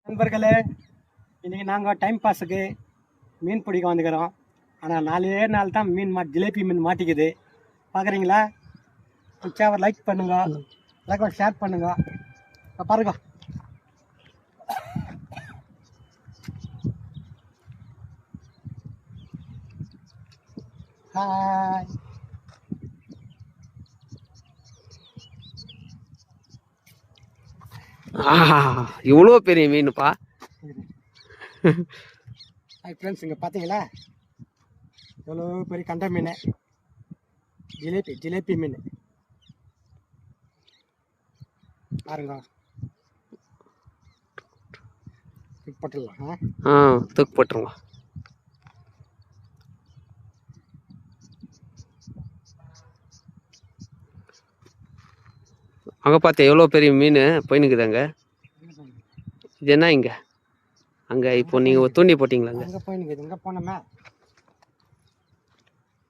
நண்பர்களே, இன்றைக்கி நாங்கள் டைம் பாஸுக்கு மீன் பிடிக்க வந்துக்கிறோம். ஆனால் 4 நாள் தான் மீன் ஜிலேபி மீன் மாட்டிக்குது. பார்க்குறீங்களா? பிடிச்சா ஒரு லைக் பண்ணுங்க, லைக் ஷேர் பண்ணுங்க. பாருங்க, ஹாய். இவ்வளோ பெரிய மீனுப்பா. ஹாய் ஃப்ரெண்ட்ஸ், இங்கே பார்த்தீங்களா எவ்வளோ பெரிய கண்ட மீன், ஜிலேபி மீன் பாருங்க. தூக்கி போட்டுடலாம். தூக்கி போட்டுருங்க. அங்கே பார்த்தேன் எவ்வளோ பெரிய மீன் போயினுக்குதாங்க. இது என்ன இங்கே அங்கே இப்போ நீங்கள் தூண்டி போட்டிங்களாங்க? அங்கே போயினுக்குது. இங்கே போனோமே